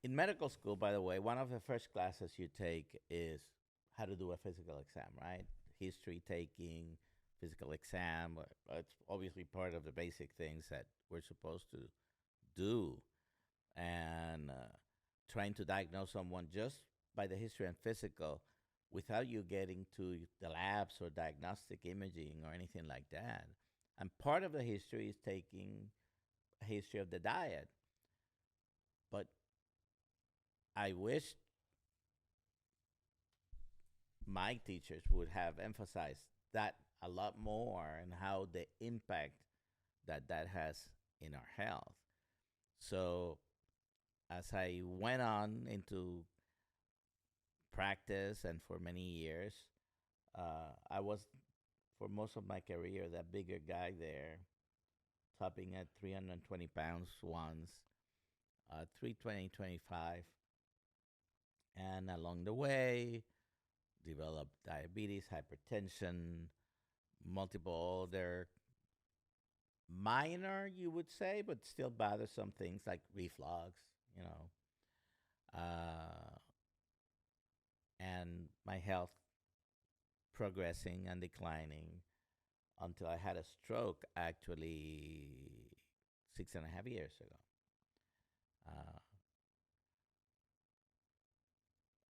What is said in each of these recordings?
In medical school, by the way, one of the first classes you take is how to do a physical exam, right? History taking, physical exam. It's obviously part of the basic things that we're supposed to do. And trying to diagnose someone just by the history and physical without you getting to the labs or diagnostic imaging or anything like that. And part of the history is taking a history of the diet. But I wish my teachers would have emphasized that a lot more and how the impact that has in our health. So as I went on into practice and for many years, I was for most of my career that bigger guy there, topping at 320 pounds once, 320, 25, and along the way developed diabetes, hypertension, multiple other minor, you would say, but still bothersome things like reflux, you know, and my health progressing and declining until I had a stroke actually 6.5 years ago. Uh,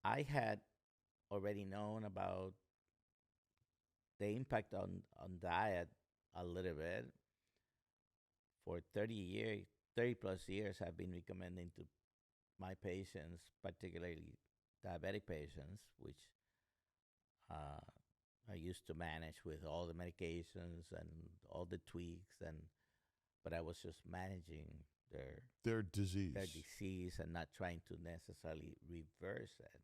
I had already known about the impact on diet a little bit. For 30 years, 30 plus years, I've been recommending to my patients, particularly diabetic patients, which uh, I used to manage with all the medications and all the tweaks, and but I was just managing their Their their disease. disease and not trying to necessarily reverse it.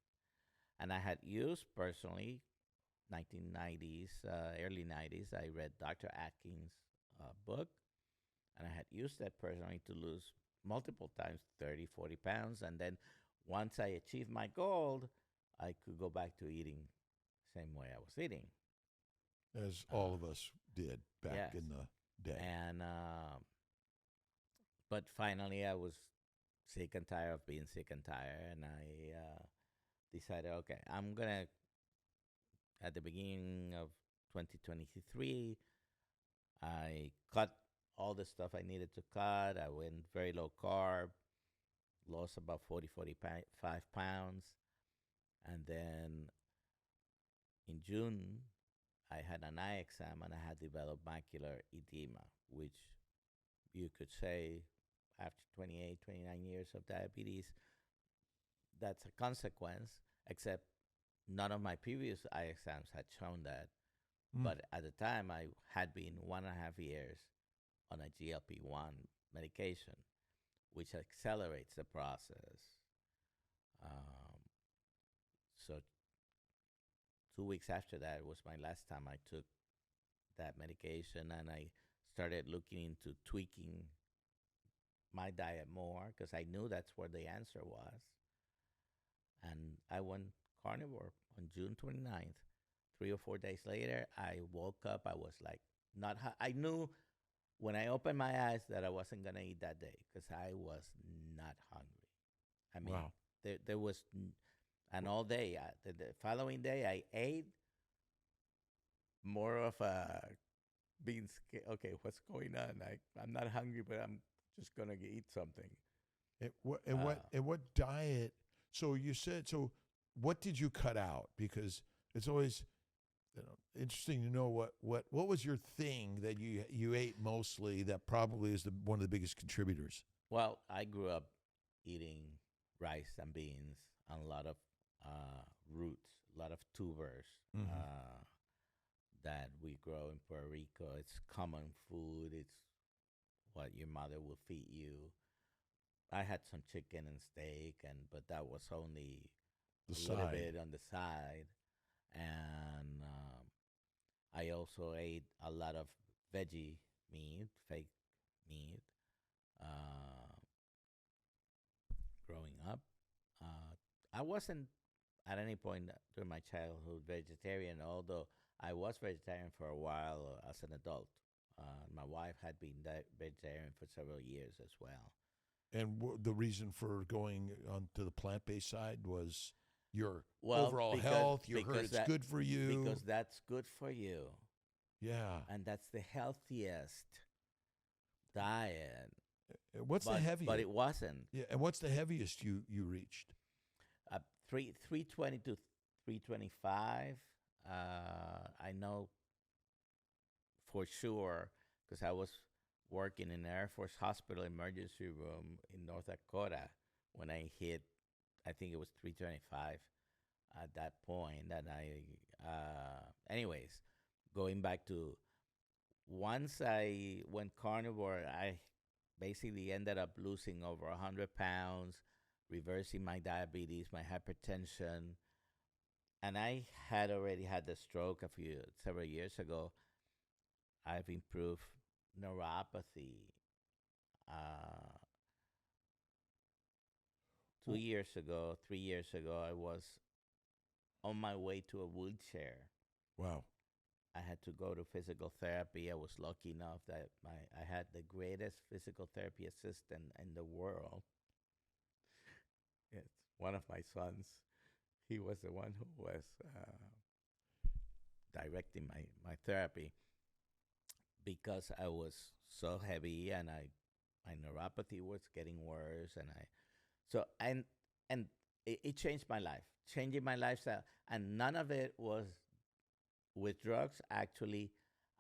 And I had used personally 1990s, early 90s. I read Dr. Atkins' book, and I had used that personally to lose multiple times 30, 40 pounds. And then once I achieved my goal, I could go back to eating same way I was eating. As all Uh, of us did back yes. in the day. And, but finally I was sick and tired of being sick and tired. And I decided, okay, I'm going to, at the beginning of 2023, I cut all the stuff I needed to cut. I went very low carb, lost about 40, 45 pounds. And then in June, I had an eye exam and I had developed macular edema, which you could say after 28, 29 years of diabetes, that's a consequence, except none of my previous eye exams had shown that. Mm. But at the time, I had been 1.5 years on a GLP-1 medication, which accelerates the process. Um, so 2 weeks after that was my last time I took that medication, and I started looking into tweaking my diet more because I knew that's where the answer was. And I went carnivore on June 29th. 3 or 4 days later, I woke up. I was like, not. I knew when I opened my eyes that I wasn't gonna eat that day because I was not hungry. I mean, Wow. there was, and all day. The following day, I ate more of a being scared. Okay, what's going on? I'm not hungry, but I'm just gonna eat something. Uh, And what diet? So you said so. What did you cut out? Because it's always interesting to know what was your thing that you ate mostly that probably is one of the biggest contributors. well, I grew up eating rice and beans and a lot of roots, a lot of tubers Mm-hmm. uh, that we grow in Puerto Rico. It's common food. It's what your mother will feed you. I had some chicken and steak, and but that was only The a little side. bit on the side. And I also ate a lot of veggie meat, fake meat, uh, growing up. Uh, I wasn't at any point during my childhood vegetarian, although I was vegetarian for a while as an adult. My wife had been vegetarian for several years as well. And the reason for going on to the plant-based side was your Well, overall health. You heard it's good for you. because that's good for you, Yeah. and that's the healthiest diet. What's the heaviest? But it wasn't. Yeah. And what's the heaviest you reached? 320 to 325. I know for sure because I was working in the Air Force Hospital emergency room in North Dakota when I hit, I think it was 325 at that point. And anyways, going back to once I went carnivore, I basically ended up losing over 100 pounds, reversing my diabetes, my hypertension. And I had already had the stroke several years ago. I've improved neuropathy. Uh, 2 years ago, 3 years ago, I was on my way to a wheelchair. Wow. I had to go to physical therapy. I was lucky enough that I had the greatest physical therapy assistant in the world. It's one of my sons. He was the one who was directing my therapy because I was so heavy and my neuropathy was getting worse, and it changed my life, changing my lifestyle, and none of it was with drugs. Actually,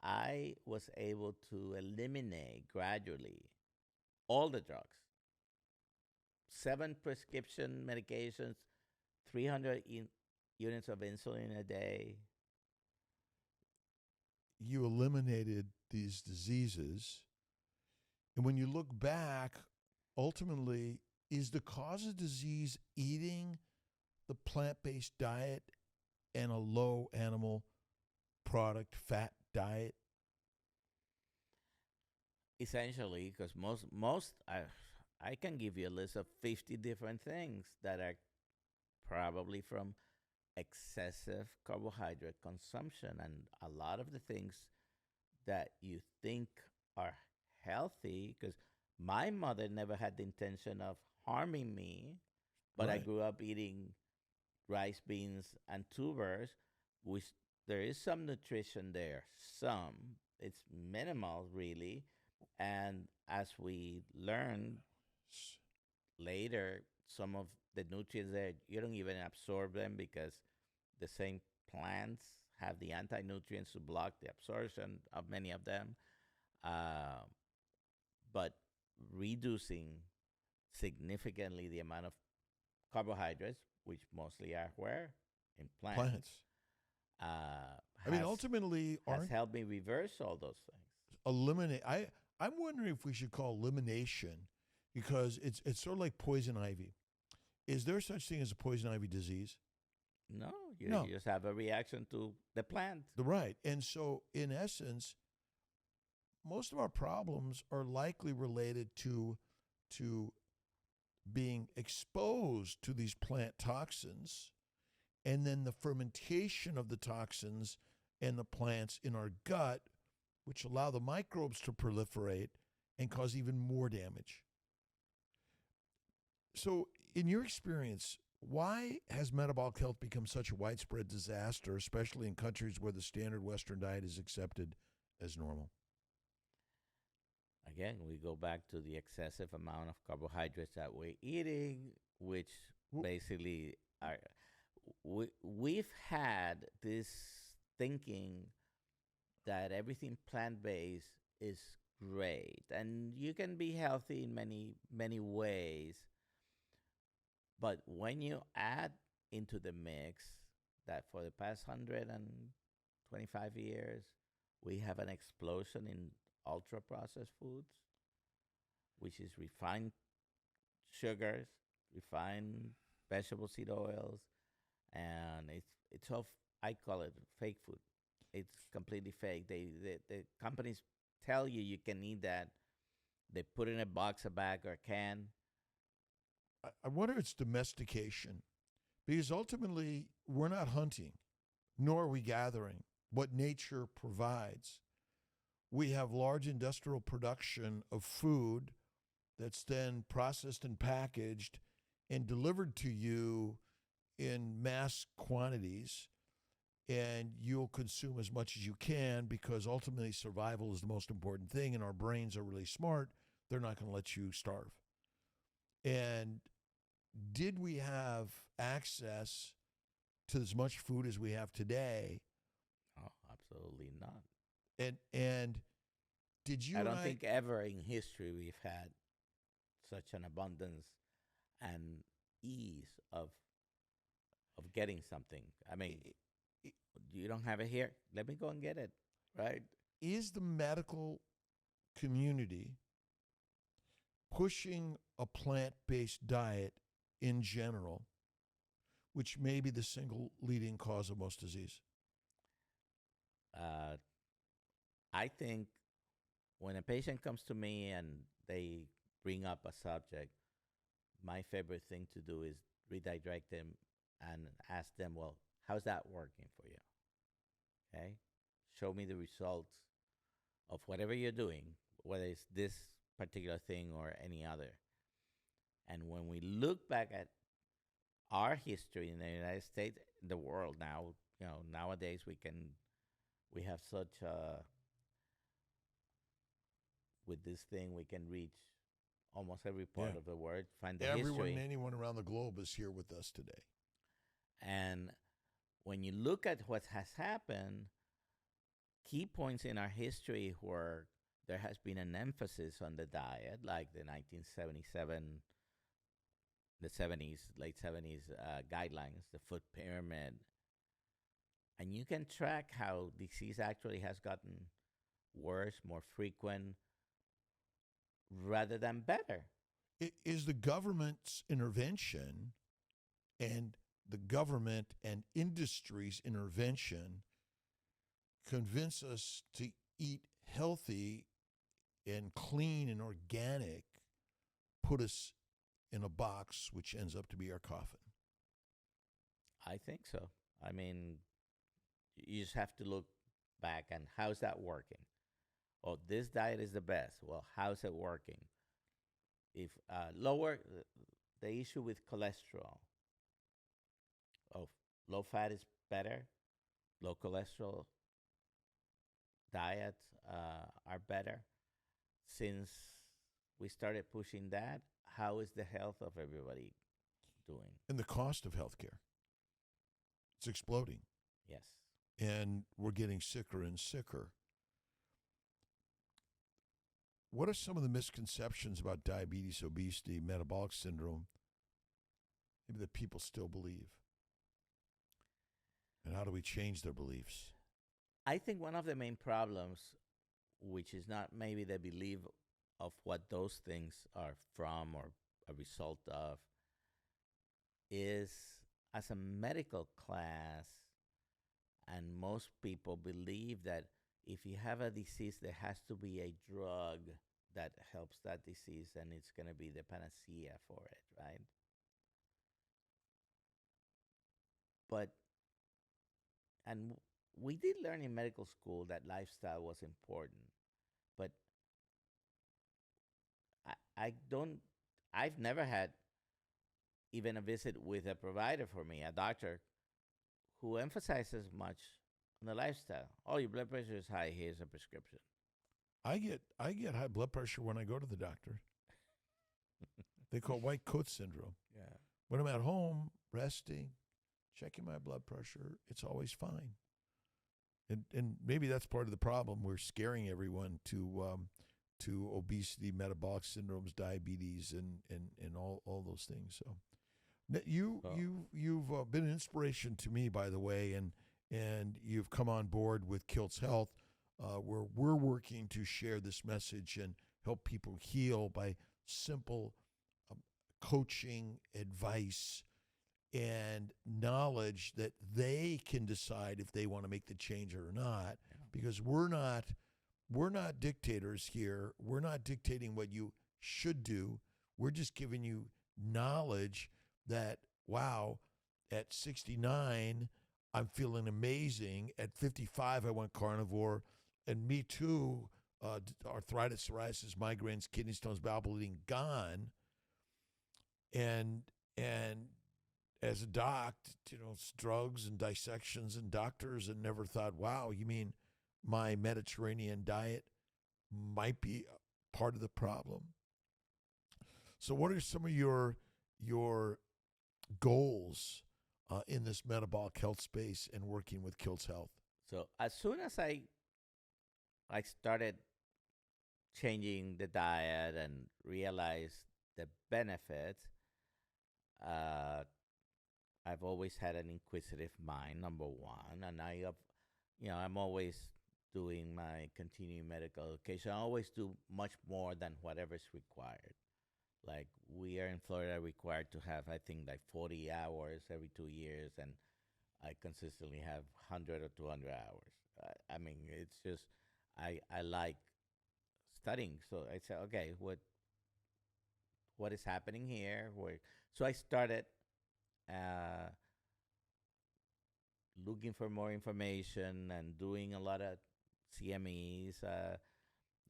I was able to eliminate gradually all the drugs, 7 prescription medications, 300 units of insulin a day. You eliminated these diseases. And when you look back, ultimately, is the cause of disease eating the plant-based diet and a low animal product fat diet? Essentially, because most I can give you a list of 50 different things that are probably from excessive carbohydrate consumption, and a lot of the things that you think are healthy, because my mother never had the intention of harming me, but I Right. grew up eating rice, beans, and tubers, which there is some nutrition there. Some. It's minimal, really. And as we learn later, some of the nutrients there, you don't even absorb them because the same plants have the anti-nutrients to block the absorption of many of them. Uh, but reducing significantly the amount of carbohydrates, which mostly are where? In plants. I mean, Has, ultimately, has helped me reverse all those things. eliminate. I'm wondering if we should call elimination, because it's sort of like poison ivy. Is there such thing as a poison ivy disease? No, No. you just have a reaction to the plant. Right. And so, in essence, most of our problems are likely related to being exposed to these plant toxins, and then the fermentation of the toxins and the plants in our gut, which allow the microbes to proliferate and cause even more damage. So, in your experience, why has metabolic health become such a widespread disaster, especially in countries where the standard Western diet is accepted as normal? Again, we go back to the excessive amount of carbohydrates that we're eating, which basically are. We've had this thinking that everything plant-based is great, and you can be healthy in many ways. But when you add into the mix that for the past 125 years, we have an explosion in ultra processed foods, which is refined sugars, refined vegetable seed oils, and it's all I call it fake food. It's completely fake. The companies tell you can eat that. They put it in a box, a bag, or a can. I wonder if it's domestication, because ultimately we're not hunting, nor are we gathering what nature provides. We have large industrial production of food that's then processed and packaged and delivered to you in mass quantities, and you'll consume as much as you can because ultimately survival is the most important thing, and our brains are really smart. They're not going to let you starve. And did we have access to as much food as we have today? Oh, absolutely not. And did you I and don't I think ever in history we've had such an abundance and ease of getting something. I mean, you don't have it here. Let me go and get it, right? is the medical community pushing a plant-based diet in general, which may be the single leading cause of most disease? Uh, I think when a patient comes to me and they bring up a subject, my favorite thing to do is redirect them and ask them, well, how's that working for you? Okay? Show me the results of whatever you're doing, whether it's this particular thing or any other. And when we look back at our history in the United States, the world now, nowadays we have such with this thing we can reach almost every part of the world, find the Everyone and history. anyone around the globe is here with us today. And when you look at what has happened, key points in our history where there has been an emphasis on the diet, like the 1977, the 70s, late 70s guidelines, the food pyramid. And you can track how disease actually has gotten worse, more frequent, rather than better. Is the government's intervention and the government and industry's intervention convince us to eat healthy and clean and organic, put us in a box which ends up to be our coffin? I think so. I mean, you just have to look back and how's that working? Oh, this diet is the best. Well, how's it working? If lower the issue with cholesterol, oh, low fat is better, low cholesterol diets are better. Since we started pushing that, how is the health of everybody doing? And the cost of healthcare, it's exploding. Yes. And we're getting sicker and sicker. What are some of the misconceptions about diabetes, obesity, metabolic syndrome, maybe that people still believe? And how do we change their beliefs? I think one of the main problems, which is not maybe the belief of what those things are from or a result of, is as a medical class, and most people believe that if you have a disease, there has to be a drug that helps that disease, and it's going to be the panacea for it, right? But, and we did learn in medical school that lifestyle was important, but I don't, I've never had even a visit with a provider for me, a doctor, who emphasizes much on the lifestyle. Oh, your blood pressure is high. Here's a prescription. I get high blood pressure when I go to the doctor. They call it white coat syndrome. Yeah. When I'm at home, resting, checking my blood pressure, it's always fine. And maybe that's part of the problem. We're scaring everyone to obesity, metabolic syndromes, diabetes, and all those things. So you've been an inspiration to me, by the way, and you've come on board with Kiltz Health, where we're working to share this message and help people heal by simple coaching, advice, and knowledge that they can decide if they want to make the change or not. Because we're not dictators here. We're not dictating what you should do. We're just giving you knowledge that, wow, at 69, I'm feeling amazing. At 55, I went carnivore. And me too, arthritis, psoriasis, migraines, kidney stones, bowel bleeding gone, and and as a doc, drugs and dissections and doctors, and never thought, wow, you mean my Mediterranean diet might be part of the problem? So, what are some of your goals in this metabolic health space and working with Kiltz Health? So as soon as I started changing the diet and realized the benefits, uh, I've always had an inquisitive mind, number one, and I'm always doing my continuing medical education. I always do much more than whatever's required. Like we are in Florida required to have, I think, like 40 hours every 2 years, and I consistently have 100 or 200 hours. I mean, it's just I like studying, so I said, okay, what is happening here? So I started uh, looking for more information and doing a lot of CMEs.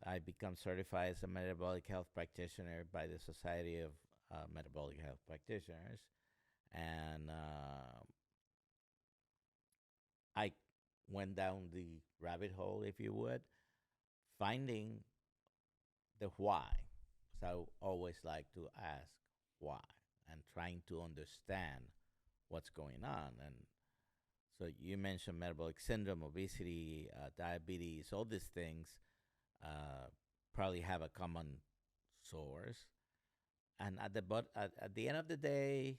I become certified as a metabolic health practitioner by the Society of Metabolic Health Practitioners, and I went down the rabbit hole, if you would, finding the why. So I always like to ask why and trying to understand what's going on. And so you mentioned metabolic syndrome, obesity, diabetes, all these things uh, probably have a common source. And at the end of the day,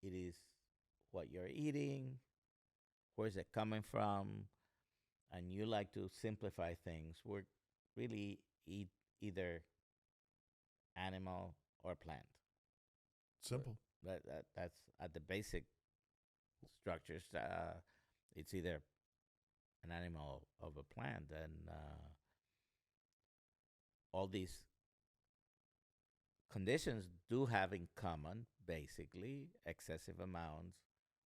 it is what you're eating, where's it coming from, and you like to simplify things. We're really eat either animal or plant. So Simple. that's at the basic structures. It's either an animal of a plant, and all these conditions do have in common, basically, excessive amounts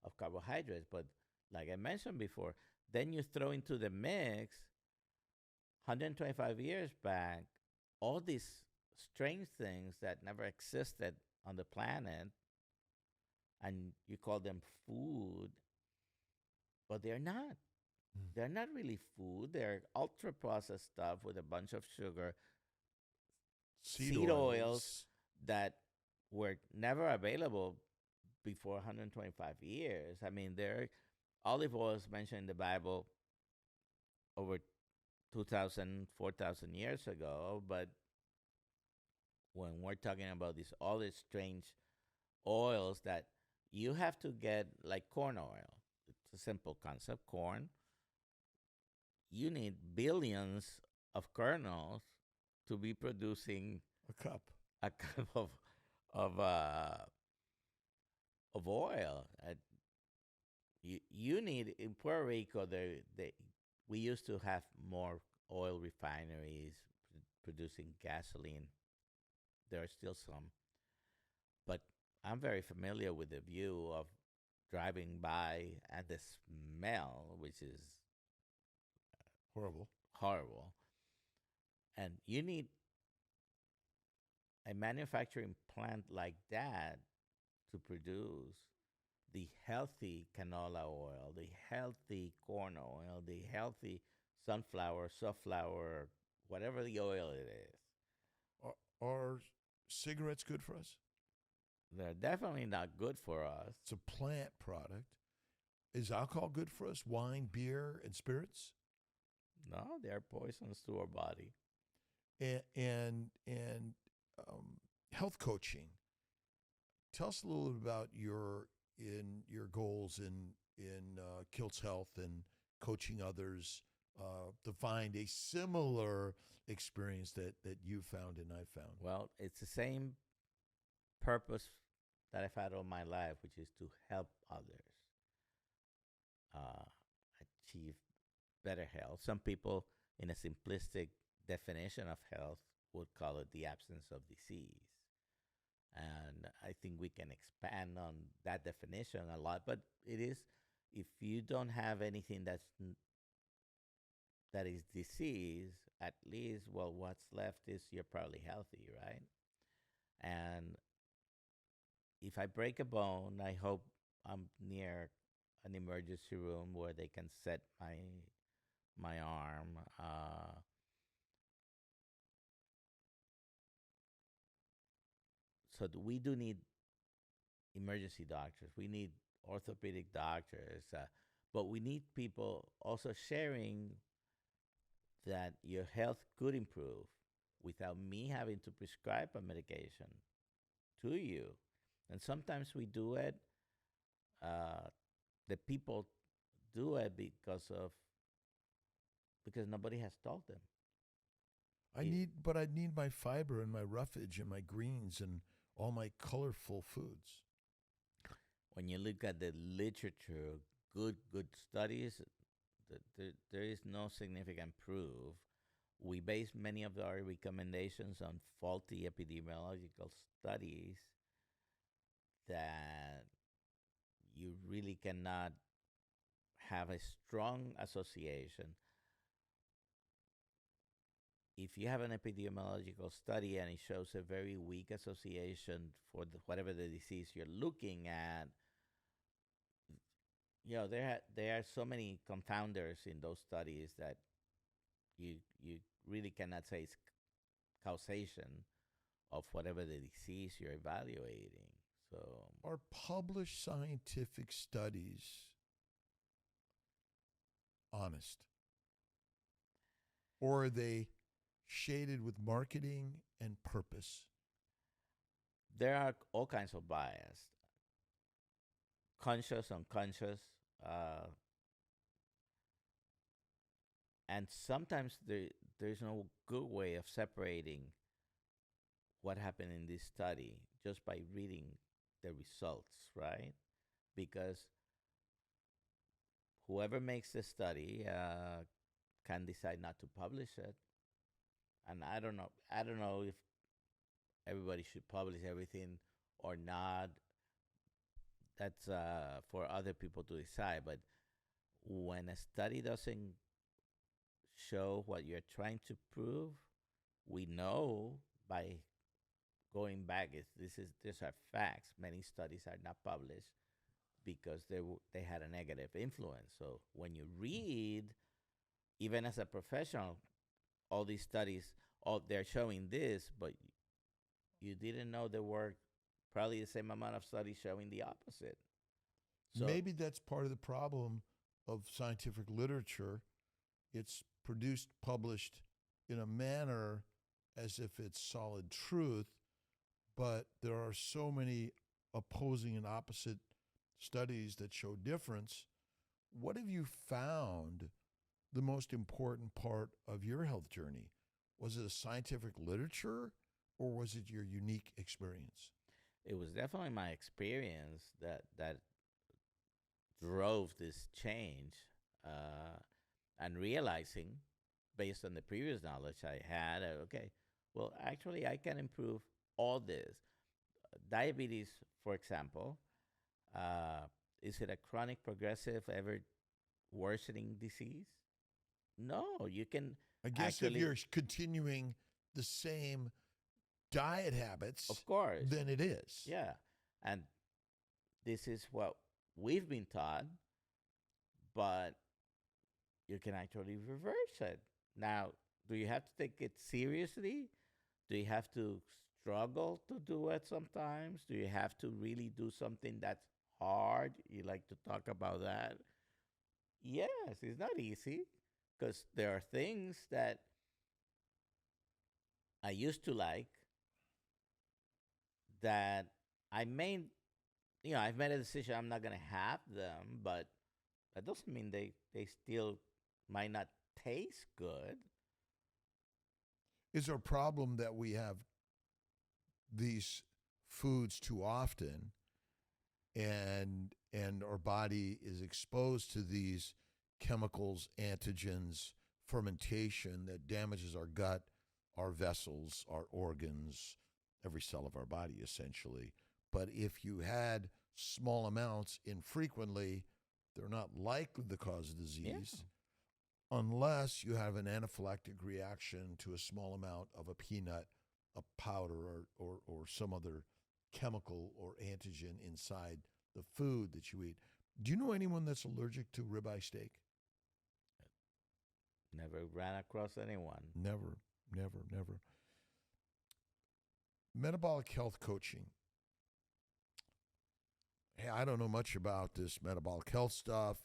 of carbohydrates. But like I mentioned before, then you throw into the mix 125 years back all these strange things that never existed on the planet, and you call them food, but they're not. Mm. They're not really food. They're ultra processed stuff with a bunch of sugar, Seed seed oils oils. that were never available before 125 years. I mean, there olive oil is mentioned in the Bible over 2,000, 4,000 years ago, but when we're talking about all these strange oils that you have to get, like corn oil, it's a simple concept. Corn, you need billions of kernels to be producing A cup. a cup of uh, of oil. You need in Puerto Rico. We used to have more oil refineries producing gasoline. There are still some, but I'm very familiar with the view of driving by and the smell, which is Horrible. horrible. And you need a manufacturing plant like that to produce the healthy canola oil, the healthy corn oil, the healthy sunflower, safflower, whatever the oil it is. Are cigarettes good for us? They're definitely not good for us. It's a plant product. Is alcohol good for us? Wine, beer, and spirits? No, they're poisons to our body. And health coaching. Tell us a little bit about your goals in Kiltz Health and coaching others to find a similar experience that you found and I found. Well, it's the same purpose that I've had all my life, which is to help others uh, achieve better health. Some people, in a simplistic definition of health, would call it the absence of disease. And I think we can expand on that definition a lot. But it is, if you don't have anything that is disease, at least, well, what's left is you're probably healthy, right? And if I break a bone, I hope I'm near an emergency room where they can set my arm. So we do need emergency doctors. We need orthopedic doctors, but we need people also sharing that your health could improve without me having to prescribe a medication to you. And sometimes we do it. Uh, the people do it because nobody has told them. It, But I need my fiber and my roughage and my greens and all my colorful foods. when you look at the literature, good studies, there is no significant proof. We base many of our recommendations on faulty epidemiological studies that you really cannot have a strong association. If you have an epidemiological study and it shows a very weak association for whatever the disease you're looking at, there are so many confounders in those studies that you really cannot say it's causation of whatever the disease you're evaluating. So Are published scientific studies honest? Or are they shaded with marketing and purpose? there are all kinds of bias, conscious, unconscious, uh, and sometimes there's no good way of separating what happened in this study just by reading the results, right? Because whoever makes the study can decide not to publish it, and I don't know. I don't know if everybody should publish everything or not. That's for other people to decide. But when a study doesn't show what you're trying to prove, we know by going back these are facts. Many studies are not published because they had a negative influence. So when you read, even as a professional, all these studies, all they're showing this, but you didn't know there were probably the same amount of studies showing the opposite. So Maybe that's part of the problem of scientific literature. It's produced, published in a manner as if it's solid truth, but there are so many opposing and opposite studies that show difference. What have you found the most important part of your health journey? Was it a scientific literature or was it your unique experience? it was definitely my experience that drove this change, and realizing, based on the previous knowledge I had, okay, well, actually, I can improve all this. Diabetes, for example, uh, is it a chronic, progressive, ever worsening disease? No, you can I guess if actually, you're continuing the same diet habits, of course, then it is. yeah. And this is what we've been taught, but you can actually reverse it. Now, do you have to take it seriously? Do you have to struggle to do it sometimes? Do you have to really do something that's hard? You like to talk about that? Yes, it's not easy because there are things that I used to like that I made, I've made a decision I'm not going to have them, but that doesn't mean they still might not taste good. Is there a problem that we have these foods too often and our body is exposed to these chemicals, antigens, fermentation that damages our gut, our vessels, our organs, every cell of our body essentially. But if you had small amounts infrequently, they're not likely to cause Yeah. disease. unless you have an anaphylactic reaction to a small amount of a peanut, a powder, or some other chemical or antigen inside the food that you eat. Do you know anyone that's allergic to ribeye steak? Never ran across anyone. Never, never, never. Metabolic health coaching. Hey, I don't know much about this metabolic health stuff.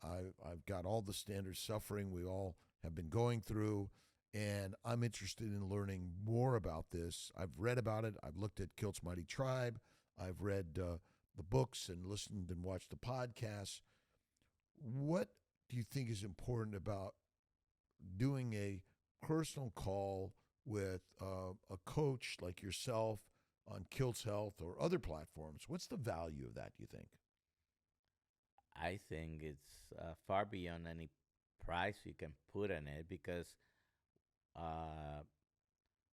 I've got all the standard suffering we all have been going through, and I'm interested in learning more about this. I've read about it. I've looked at Kiltz Mighty Tribe. I've read the books and listened and watched the podcasts. What do you think is important about doing a personal call with a coach like yourself on Kiltz Health or other platforms? What's the value of that, do you think? I think it's far beyond any price you can put on it because, uh,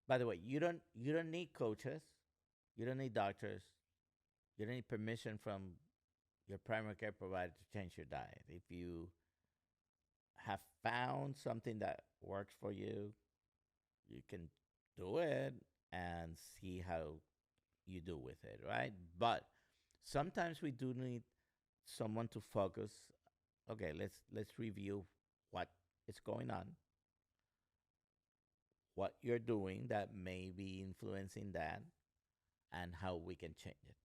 by the way, you don't need coaches, you don't need doctors, you don't need permission from your primary care provider to change your diet. If you have found something that works for you, you can do it and see how you do with it, right? But sometimes we do need someone to focus. Okay, let's review what is going on, what you're doing that may be influencing that, and how we can change it.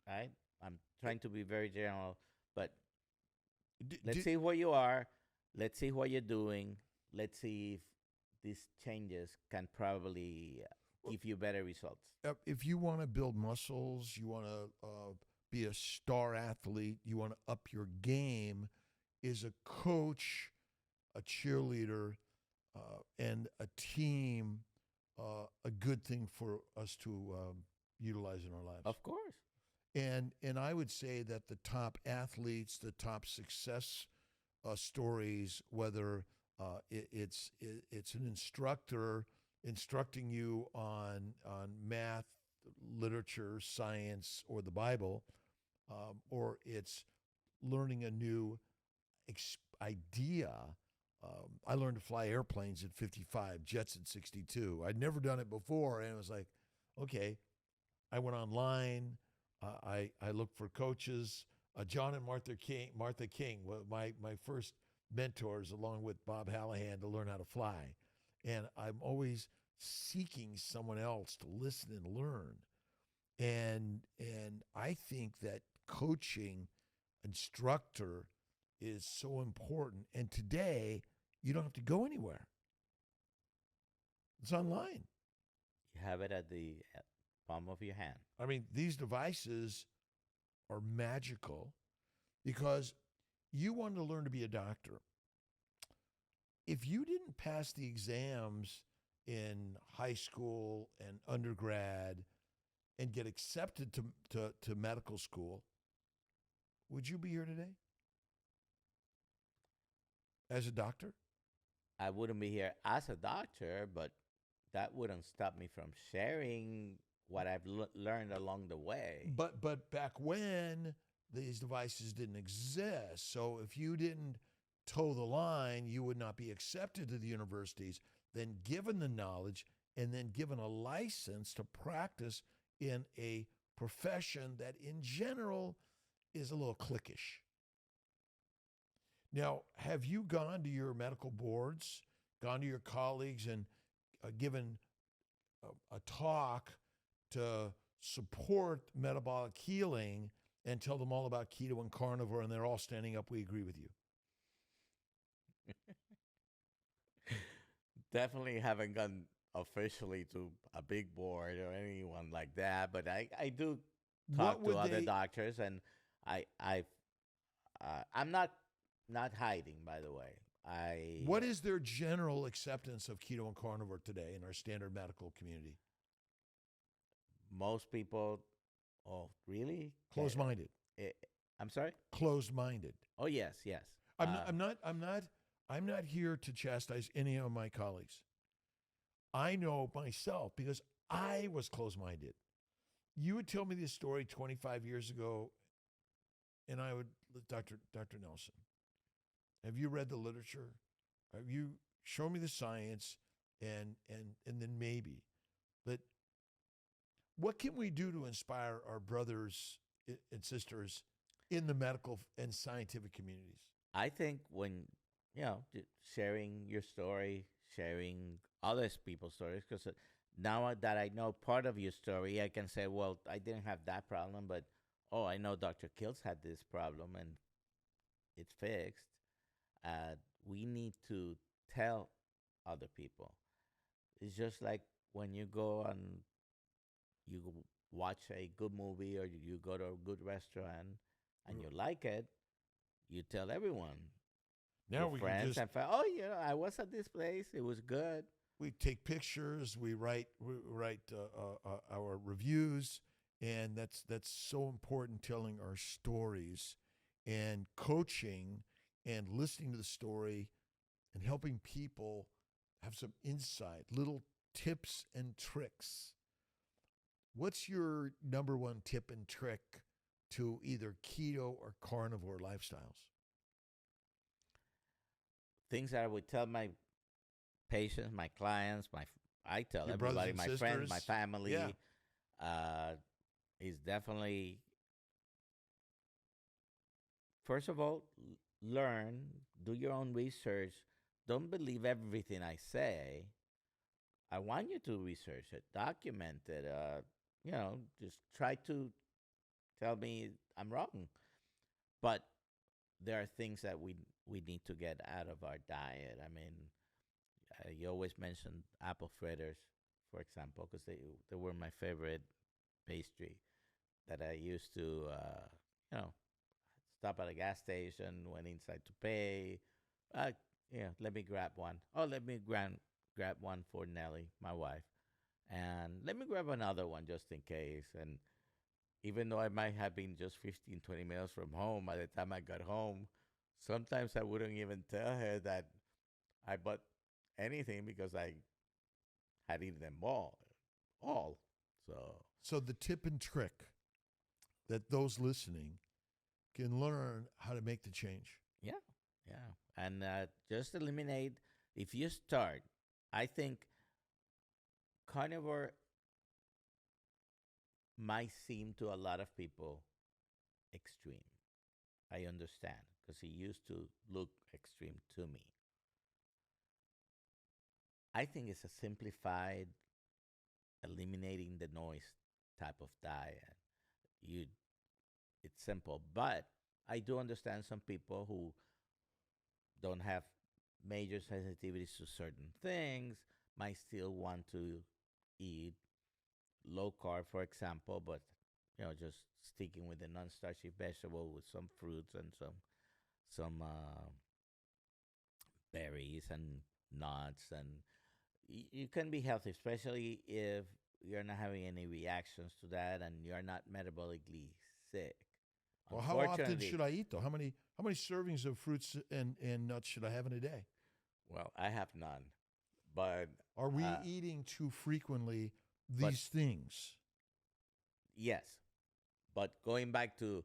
Right? I'm trying to be very general, but let's see where you are. Let's see what you're doing. Let's see if these changes can probably give you better results. If you want to build muscles, you want to be a star athlete, you want to up your game, is a coach, a cheerleader, and a team a good thing for us to utilize in our lives? Of course. And I would say that the top athletes, the top success stories, whether it's an instructor instructing you on math, literature, science, or the Bible, or it's learning a new idea. I learned to fly airplanes at 55, jets at 62. I'd never done it before, and it was like, okay. I went online. I looked for coaches. John and Martha King, my first mentors, along with Bob Hallahan, to learn how to fly. And I'm always seeking someone else to listen and learn. And I think that coaching instructor is so important. And today, you don't have to go anywhere. It's online. You have it at the palm of your hand. I mean, these devices are magical because you want to learn to be a doctor. If you didn't pass the exams in high school and undergrad and get accepted to medical school, would you be here today as a doctor? I wouldn't be here as a doctor, but that wouldn't stop me from sharing what I've learned along the way. But back when, these devices didn't exist. So if you didn't toe the line, you would not be accepted to the universities, then given the knowledge, and then given a license to practice in a profession that in general is a little cliquish. Now, have you gone to your medical boards, gone to your colleagues, and given a talk to support metabolic healing and tell them all about keto and carnivore, and they're all standing up, we agree with you? Definitely haven't gone officially to a big board or anyone like that, but I do talk to other doctors, and I'm not hiding, by the way. What is their general acceptance of keto and carnivore today in our standard medical community? Most people, oh, really? Closed-minded. I'm sorry? Closed-minded. Oh, yes. I'm not here to chastise any of my colleagues. I know myself because I was closed-minded. You would tell me this story 25 years ago, and I would, Dr. Nelson, have you read the literature? You show me the science, and then maybe. But what can we do to inspire our brothers and sisters in the medical and scientific communities? I think when sharing your story, sharing others people's stories, because now that I know part of your story, I can say, well, I didn't have that problem, but oh, I know Dr. Kiltz had this problem and it's fixed. Uh, we need to tell other people. It's just like when you go and you watch a good movie or you go to a good restaurant and you like it, you tell everyone, Now your we can friends just and oh, I was at this place. It was good. we take pictures, we write our reviews, and that's so important. Telling our stories and coaching and listening to the story and helping people have some insight, little tips and tricks. What's your number one tip and trick to either keto or carnivore lifestyles? Things that I would tell my patients, my clients, I tell Your brothers everybody, and my friends, my sisters? Yeah. family, uh, is definitely first of all learn, do your own research. Don't believe everything I say. I want you to research it, document it. Just try to tell me I'm wrong. But there are things that we need to get out of our diet. I mean, you always mention apple fritters, for example, because they were my favorite pastry that I used to, you know, stop at a gas station, went inside to pay. Uh, let me grab one. Oh, let me grab one for Nellie, my wife, and let me grab another one just in case. And even though I might have been just 15, 20 minutes from home, by the time I got home, sometimes I wouldn't even tell her that I bought anything because I had eaten them all. So So the tip and trick that those listening can learn how to make the change. yeah, yeah, and just eliminate. If you start, I think carnivore might seem to a lot of people extreme. I understand because it used to look extreme to me. I think it's a simplified, eliminating the noise type of diet. You, it's simple, but I do understand some people who don't have major sensitivities to certain things might still want to eat low carb, for example, but just sticking with the non-starchy vegetable with some fruits and some berries and nuts, and you can be healthy, especially if you're not having any reactions to that and you're not metabolically sick. Well, how often Unfortunately, should I eat though? How many servings of fruits and nuts should I have in a day? well, I have none, but Are we uh, eating too frequently but these things? yes, but going back to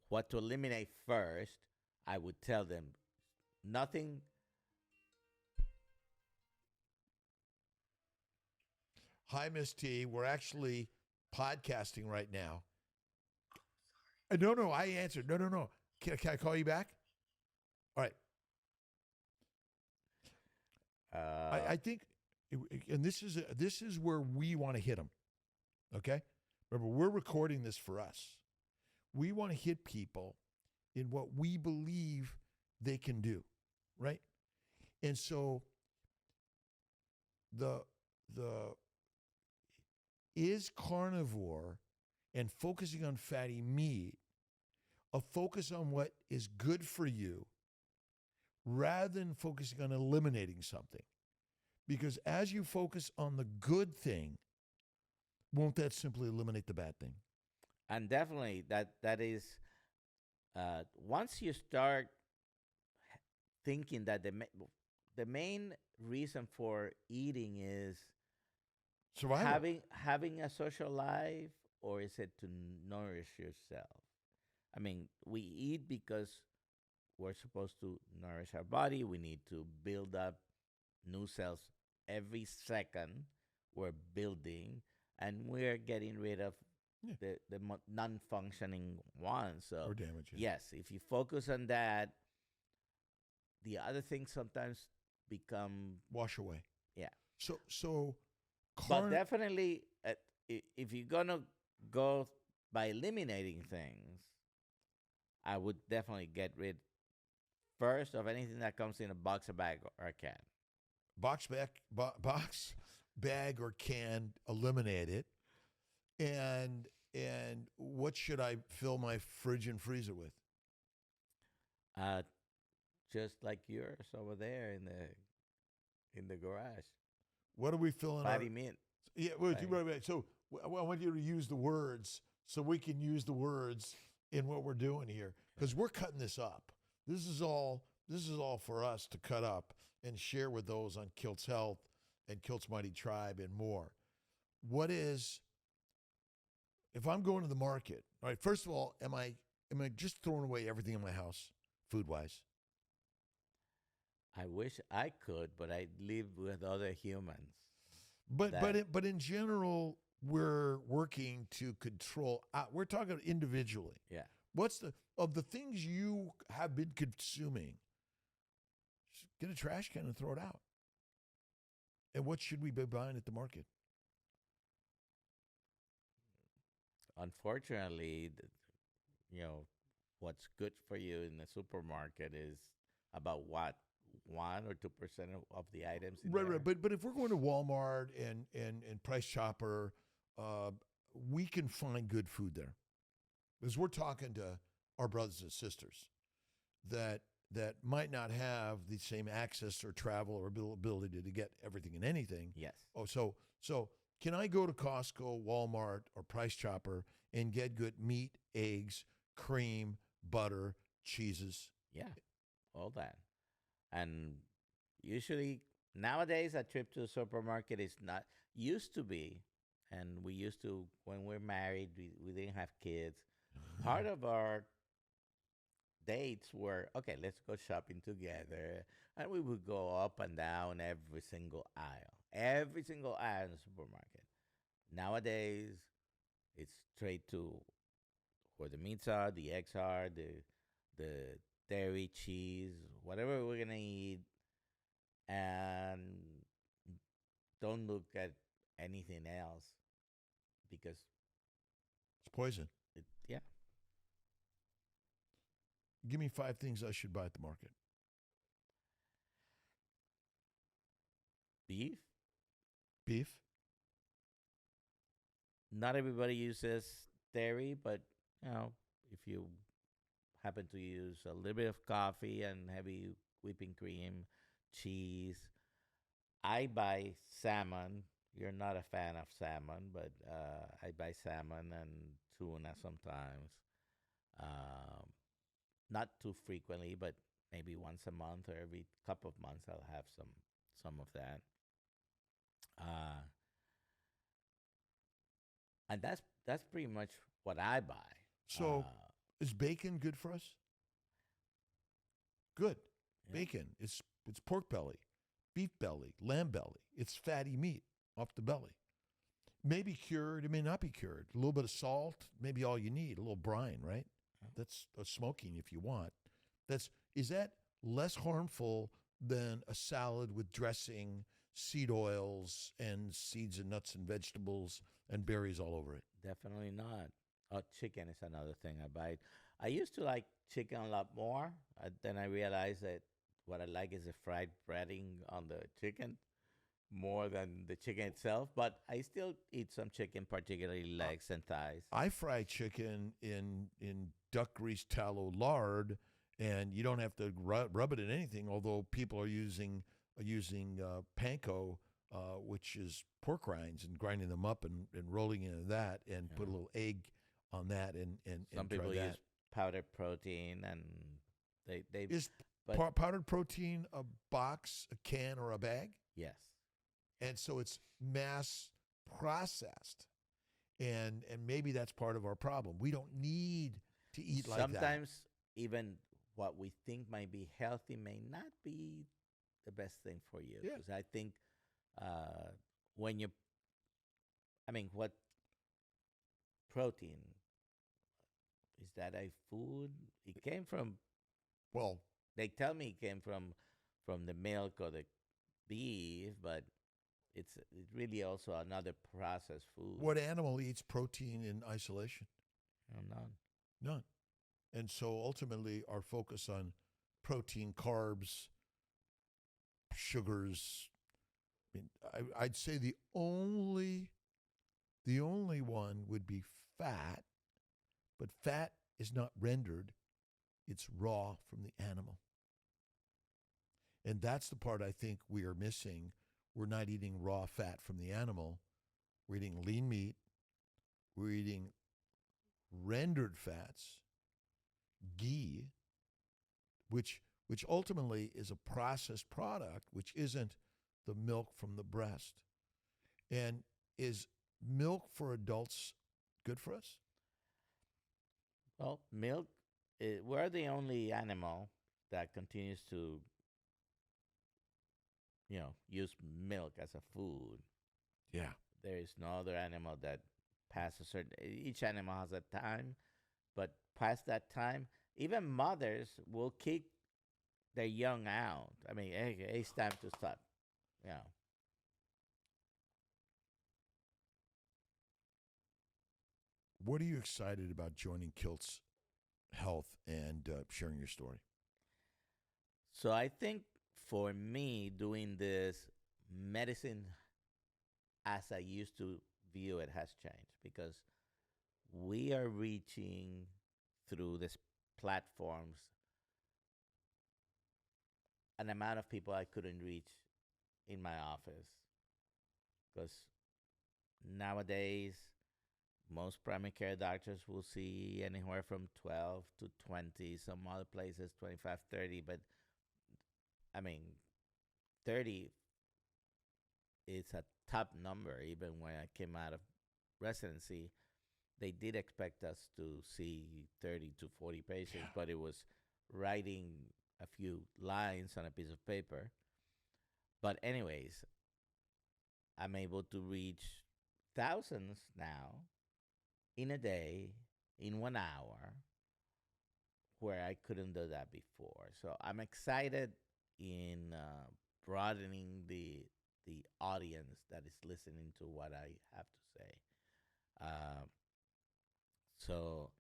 what to eliminate first, I would tell them nothing. Hi, Miss T. We're actually podcasting right now. No, I answered. No. Can I call you back? All right. Uh, I think, and this is where we want to hit them. Okay. Remember, we're recording this for us. We want to hit people in what we believe they can do, right? And so the the is carnivore and focusing on fatty meat a focus on what is good for you rather than focusing on eliminating something. Because as you focus on the good thing, won't that simply eliminate the bad thing? and definitely that is once you start thinking that the main reason for eating is Survival. having a social life, or is it to nourish yourself? I mean, we eat because we're supposed to nourish our body. We need to build up new cells every second. We're building, and we're getting rid of Yeah. the non-functioning ones. So Or damage it. yes, if you focus on that, the other things sometimes become Wash away. yeah. So But definitely, if you're gonna go by eliminating things, I would definitely get rid first of anything that comes in a box, a bag, or a can. box, bag, or can, eliminate it. And what should I fill my fridge and freezer with? Uh, just like yours over there in the garage. What are we filling our? Fatty mint. Yeah, right. So I want you to use the words so we can use the words in what we're doing here, because we're cutting this up. This is all for us to cut up and share with those on Kiltz Health and Kiltz Mighty Tribe and more. What is, if I'm going to the market, all right, first of all, am I just throwing away everything in my house, food-wise? I wish I could, but I live with other humans. But in general, we're working to control. We're talking individually. Yeah. What's of the things you have been consuming? Just get a trash can and throw it out. And what should we be buying at the market? Unfortunately, what's good for you in the supermarket is about what 1 or 2% of the items in there. Right. But if we're going to Walmart and Price Chopper, we can find good food there, because we're talking to our brothers and sisters that might not have the same access or travel or ability to get everything and anything. Yes. Oh, so can I go to Costco, Walmart, or Price Chopper and get good meat, eggs, cream, butter, cheeses? Yeah, all that. And usually nowadays a trip to the supermarket is not used to be, and we used to, when we're married, we didn't have kids. Part of our dates were, okay, let's go shopping together, and we would go up and down every single aisle in the supermarket. Nowadays, it's straight to where the meats are, the eggs are, the dairy, cheese, whatever we're gonna eat, and don't look at anything else because It's poison. yeah. Give me 5 things I should buy at the market. Beef. Beef. Not everybody uses dairy, but if you happen to use a little bit of coffee and heavy whipping cream, cheese. I buy salmon. You're not a fan of salmon, but I buy salmon and tuna sometimes. Not too frequently, but maybe once a month or every couple of months I'll have some of that. And that's pretty much what I buy. So is bacon good for us? Good. Yeah. Bacon. It's pork belly, beef belly, lamb belly. It's fatty meat off the belly. Maybe cured. It may not be cured. A little bit of salt, maybe all you need. A little brine, right? That's smoking if you want. Is that less harmful than a salad with dressing, seed oils, and seeds and nuts and vegetables and berries all over it? Definitely not. Oh, chicken is another thing I buy. I used to like chicken a lot more. Then I realized that what I like is the fried breading on the chicken more than the chicken itself. But I still eat some chicken, particularly legs and thighs. I fry chicken in duck grease, tallow, lard, and you don't have to rub it in anything. Although people are using panko, which is pork rinds, and grinding them up and rolling into that, and put a little egg on that, and some people use powdered protein, and they is powdered protein a box, a can, or a bag? Yes. And so it's mass processed, and maybe that's part of our problem. We don't need to eat like that. Sometimes even what we think might be healthy may not be the best thing for you. Yeah. Because I think uh, when you, I mean, what protein is that a food? It came from. Well, They tell me it came from the milk or the beef, but it's really also another processed food. what animal eats protein in isolation? None. None. And so ultimately, our focus on protein, carbs, sugars. I mean, I'd say the only one would be fat, but fat is not rendered; it's raw from the animal, and that's the part I think we are missing. We're not eating raw fat from the animal. We're eating lean meat. We're eating rendered fats, ghee, which ultimately is a processed product, which isn't the milk from the breast. And is milk for adults good for us? Well, milk. We're the only animal that continues to, use milk as a food. Yeah. There is no other animal that past a certain. Each animal has a time, but past that time, even mothers will kick their young out. I mean, hey, it's time to stop. You know, What are you excited about joining Kiltz Health and sharing your story? so I think for me, doing this medicine as I used to view it has changed because we are reaching through these platforms an amount of people I couldn't reach in my office because nowadays most primary care doctors will see anywhere from 12 to 20, some other places 25, 30, but I mean 30 is a top number. Even when I came out of residency, they did expect us to see 30 to 40 patients, Yeah. but it was writing a few lines on a piece of paper. But anyways, I'm able to reach thousands now in a day, in 1 hour, where I couldn't do that before. So I'm excited in broadening the audience that is listening to what I have to say. Uh, so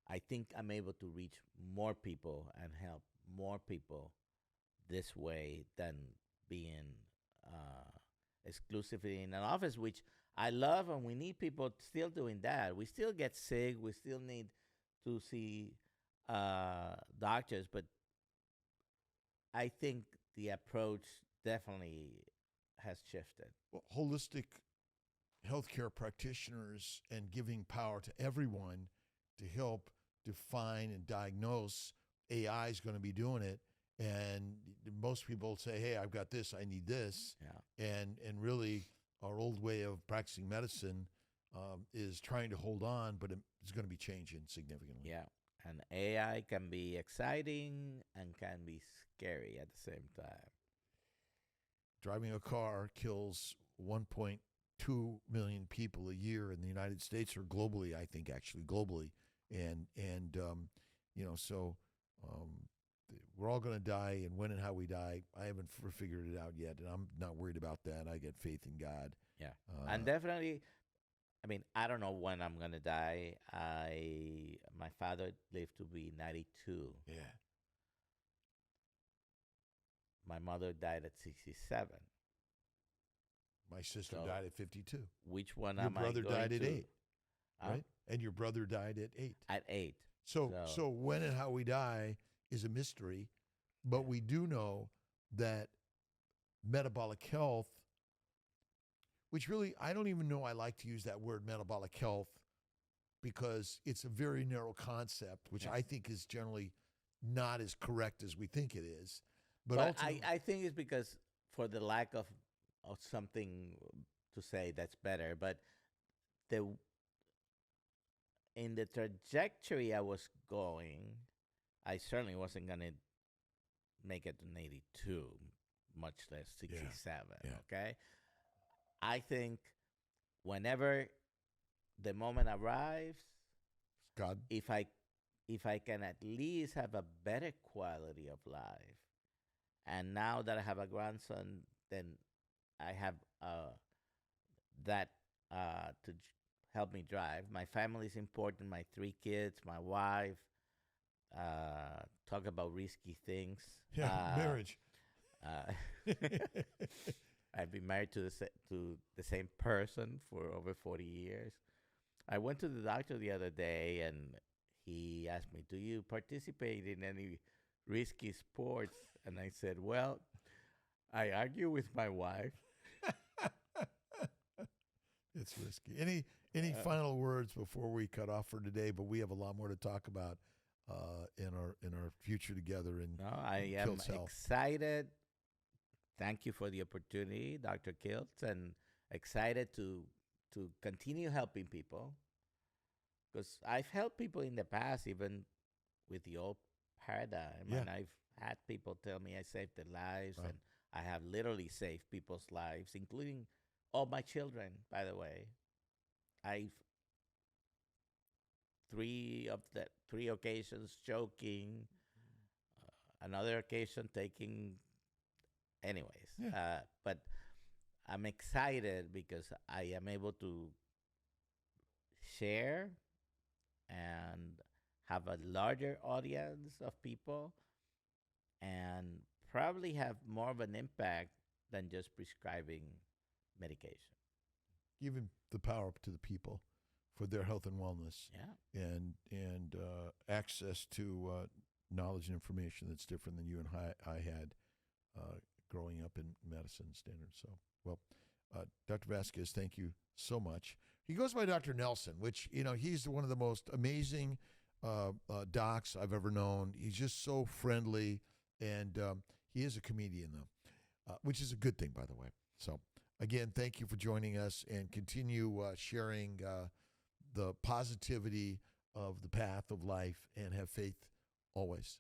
I think I'm able to reach more people and help more people this way than being exclusively in an office, which I love, and we need people still doing that. We still get sick. We still need to see doctors, but I think the approach definitely has shifted. Well, holistic healthcare practitioners and giving power to everyone to help define and diagnose. AI is going to be doing it, and most people say, "Hey, I've got this. I need this," Yeah. and really, our old way of practicing medicine is trying to hold on, but it's going to be changing significantly. Yeah. And AI can be exciting and can be scary at the same time. Driving a car kills 1.2 million people a year in the United States, or globally. I think actually globally, and so um, we're all going to die, and when and how we die, I haven't figured it out yet, and I'm not worried about that. I get faith in God. Yeah. And definitely, I mean, I don't know when I'm gonna die. My father lived to be 92. Yeah. My mother died at 67. My sister So died at 52. which one Your am I brother going died at to? 8, Huh? right? And your brother died at 8. At 8. So when and how we die is a mystery, but we do know that metabolic health, which really I don't even know I like to use that word metabolic health because it's a very narrow concept, which Yeah. I think is generally not as correct as we think it is. But But ultimately, I think it's because for the lack of something to say that's better. But the in the trajectory I was going, I certainly wasn't going to make it to 82, much less Yeah. 67. Yeah. Okay. I think whenever the moment arrives, God. if I can at least have a better quality of life, and now that I have a grandson, then I have that help me drive. My family is important. My 3 kids, my wife. Talk about risky things. Yeah. Marriage. Uh, I've been married to to the same person for over 40 years. I went to the doctor the other day, and he asked me, "Do you participate in any risky sports?" And I said, "Well, I argue with my wife." It's risky. Any final words before we cut off for today? But we have a lot more to talk about in our future together. No, I am Kiltz Health. excited. Thank you for the opportunity, Dr. Kiltz, and excited to continue helping people, because I've helped people in the past, even with the old paradigm, Yeah. and I've had people tell me I saved their lives, Wow. and I have literally saved people's lives, including all my children. By the way, I've three occasions choking, another occasion taking. Anyways, Yeah. but I'm excited because I am able to share and have a larger audience of people, and probably have more of an impact than just prescribing medication. Giving the power up to the people for their health and wellness, Yeah. and access to knowledge and information that's different than you and I had growing up in medicine standards. So, well, Dr. Vasquez, thank you so much. He goes by Dr. Nelson, which, he's one of the most amazing docs I've ever known. He's just so friendly, and he is a comedian, though, which is a good thing, by the way. So, again, thank you for joining us, and continue sharing the positivity of the path of life, and have faith always.